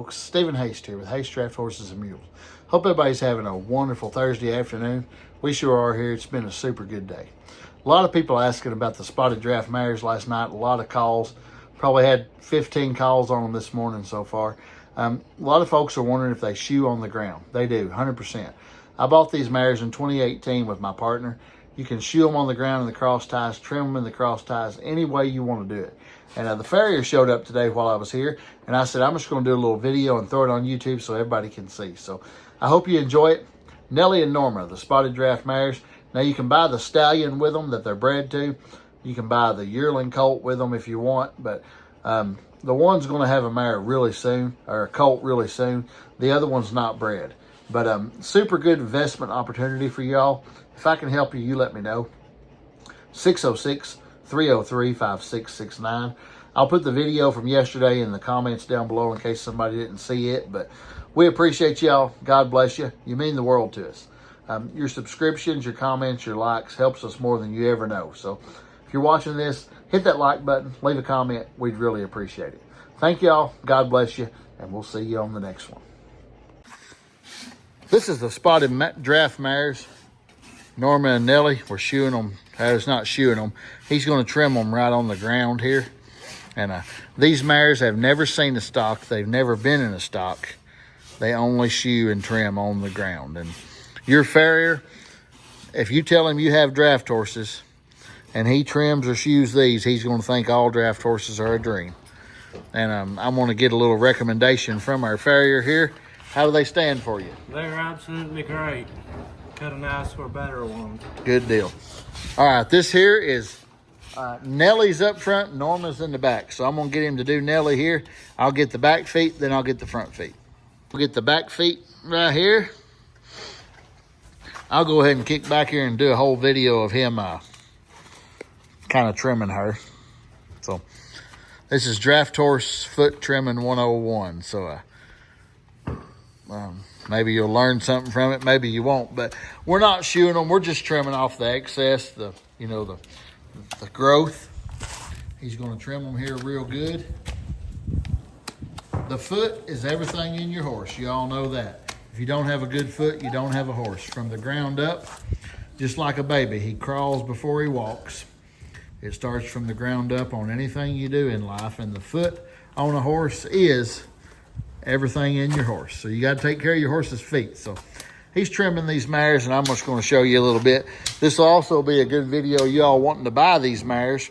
folks, Stephen Haste here with Haste Draft Horses and Mules. Hope everybody's having a wonderful Thursday afternoon. We sure are here. It's been a super good day. A lot of people asking about the spotted draft mares last night. A lot of calls. Probably had 15 calls on them this morning so far. A lot of folks are wondering if they shoe on the ground. They do, 100%. I bought these mares in 2018 with my partner. You can shoe them on the ground in the cross ties, trim them in the cross ties, any way you want to do it. And the farrier showed up today while I was here, and I said, I'm just going to do a little video and throw it on YouTube so everybody can see. So I hope you enjoy it. Nelly and Norma, the spotted draft mares. Now you can buy the stallion with them that they're bred to. You can buy the yearling colt with them if you want, but the one's going to have a mare really soon, or a colt really soon. The other one's not bred. But super good investment opportunity for y'all. If I can help you, you let me know. 606-303-5669. I'll put the video from yesterday in the comments down below in case somebody didn't see it. But we appreciate y'all. God bless you. You mean the world to us. Your subscriptions, your comments, your likes helps us more than you ever know. So if you're watching this, hit that like button, leave a comment. We'd really appreciate it. Thank y'all. God bless you. And we'll see you on the next one. This is the spotted draft mares. Norma and Nelly were shoeing them. It's not shoeing them. He's going to trim them right on the ground here. And these mares have never seen a stock. They've never been in a stock. They only shoe and trim on the ground. And your farrier, if you tell him you have draft horses and he trims or shoes these, he's going to think all draft horses are a dream. And I want to get a little recommendation from our farrier here. How do they stand for you? They're absolutely great. Couldn't ask for better ones. Good deal. All right, this here is Nelly's up front, Norma's in the back. So I'm going to get him to do Nelly here. I'll get the back feet, then I'll get the front feet. We'll get the back feet right here. I'll go ahead and kick back here and do a whole video of him kind of trimming her. So this is Draft Horse Foot Trimming 101. So maybe you'll learn something from it. Maybe you won't. But we're not shoeing them. We're just trimming off the excess, the growth. He's going to trim them here real good. The foot is everything in your horse. You all know that. If you don't have a good foot, you don't have a horse. From the ground up, just like a baby, he crawls before he walks. It starts from the ground up on anything you do in life. And the foot on a horse is everything in your horse. So you got to take care of your horse's feet. So he's trimming these mares, and I'm just going to show you a little bit. This will also be a good video you all wanting to buy these mares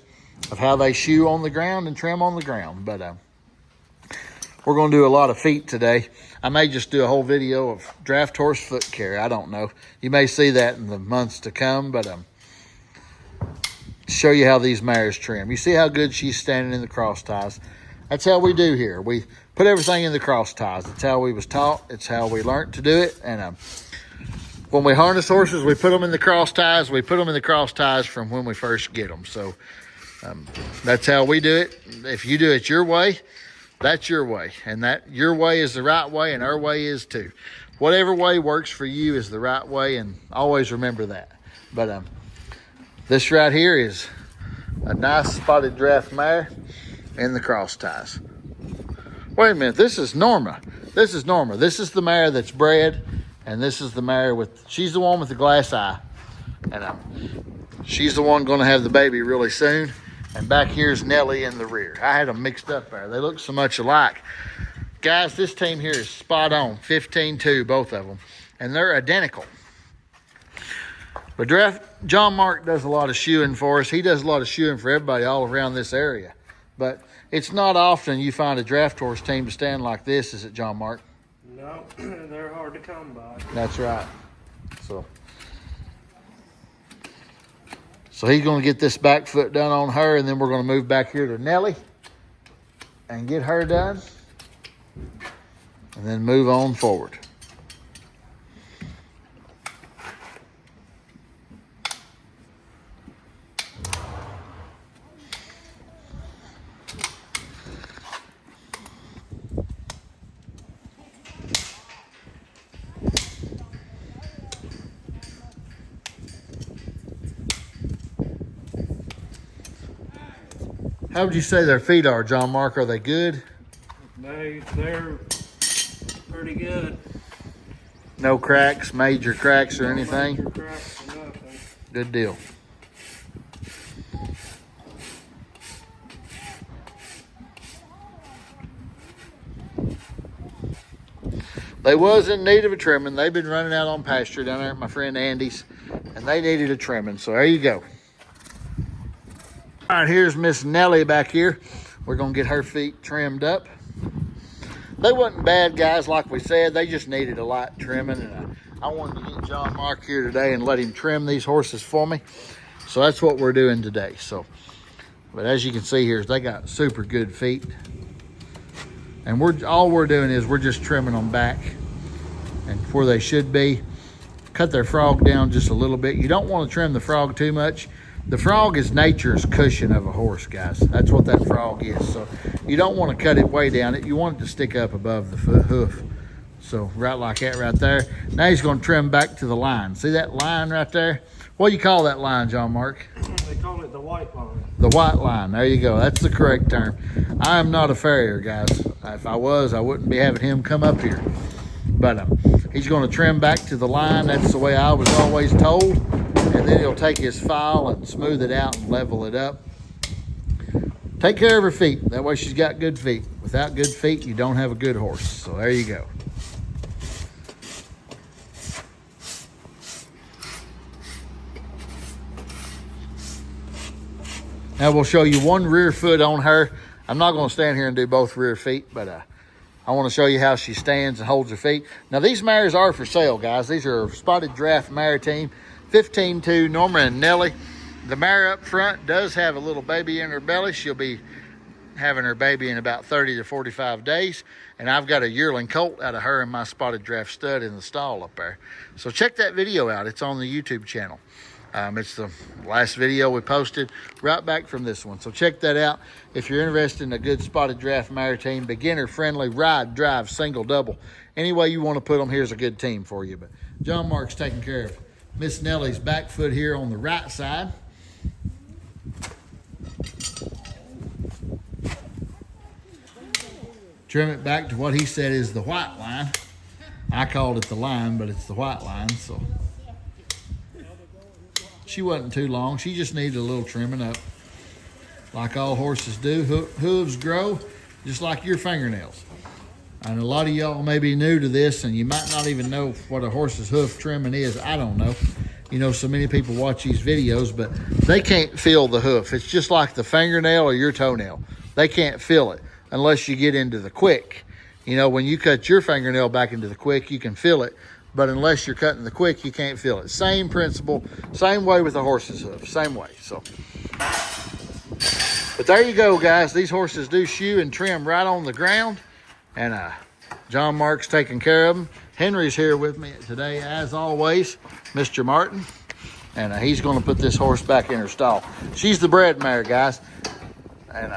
of how they shoe on the ground and trim on the ground. But we're going to do a lot of feet today. I may just do a whole video of draft horse foot care. I don't know. You may see that in the months to come, but show you how these mares trim. You see how good she's standing in the cross ties. That's how we do here. We put everything in the cross ties. It's how we was taught. It's how we learned to do it. And when we harness horses, we put them in the cross ties. We put them in the cross ties from when we first get them. So that's how we do it. If you do it your way, that's your way. And that your way is the right way, and our way is too. Whatever way works for you is the right way, and always remember that. But this right here is a nice spotted draft mare in the cross ties. Wait a minute, this is Norma. This is Norma. This is the mare that's bred, and this is the mare she's the one with the glass eye. And she's the one going to have the baby really soon. And back here's Nelly in the rear. I had them mixed up there. They look so much alike. Guys, this team here is spot on. 15-2, both of them. And they're identical. But John Mark does a lot of shoeing for us. He does a lot of shoeing for everybody all around this area. But it's not often you find a draft horse team to stand like this, is it, John Mark? No, they're hard to come by. That's right. So he's going to get this back foot done on her, and then we're going to move back here to Nelly and get her done, and then move on forward. How would you say their feet are, John Mark? Are they good? They're pretty good. No cracks, major cracks or anything? Major cracks or nothing. Good deal. They was in need of a trimming. They've been running out on pasture down there at my friend Andy's, and they needed a trimming, so there you go. All right, here's Miss Nelly back here. We're gonna get her feet trimmed up. They wasn't bad, guys, like we said. They just needed a light trimming, and I wanted to get John Mark here today and let him trim these horses for me. So that's what we're doing today. But as you can see here, they got super good feet. And all we're doing is we're just trimming them back and where they should be. Cut their frog down just a little bit. You don't want to trim the frog too much. The frog is nature's cushion of a horse, guys. That's what that frog is. So you don't want to cut it way down. You want it to stick up above the hoof. So right like that right there. Now he's going to trim back to the line. See that line right there? What do you call that line, John Mark? They call it the white line. The white line. There you go. That's the correct term. I am not a farrier, guys. If I was, I wouldn't be having him come up here. But he's going to trim back to the line. That's the way I was always told. And then he'll take his file and smooth it out and level it up. Take care of her feet. That way she's got good feet. Without good feet, you don't have a good horse. So there you go. Now we'll show you one rear foot on her. I'm not going to stand here and do both rear feet, but I want to show you how she stands and holds her feet. Now these mares are for sale, guys. These are Spotted Draft Maritime, 15-2 Norma and Nelly. The mare up front does have a little baby in her belly. She'll be having her baby in about 30 to 45 days. And I've got a yearling colt out of her and my Spotted Draft stud in the stall up there. So check that video out. It's on the YouTube channel. It's the last video we posted right back from this one. So check that out. If you're interested in a good Spotted Draft Maritime, beginner friendly, ride, drive, single, double. Any way you want to put them, here's a good team for you. But John Mark's taking care of Miss Nelly's back foot here on the right side. Trim it back to what he said is the white line. I called it the line, but it's the white line. So she wasn't too long. She just needed a little trimming up. Like all horses do, hooves grow just like your fingernails. And a lot of y'all may be new to this and you might not even know what a horse's hoof trimming is. I don't know. You know, so many people watch these videos, but they can't feel the hoof. It's just like the fingernail or your toenail. They can't feel it unless you get into the quick. You know, when you cut your fingernail back into the quick, you can feel it. But unless you're cutting the quick, you can't feel it. Same principle, same way with a horse's hoof, same way. So, but there you go, guys. These horses do shoe and trim right on the ground. And John Mark's taking care of them. Henry's here with me today, as always, Mr. Martin. And he's going to put this horse back in her stall. She's the bred mare, guys. And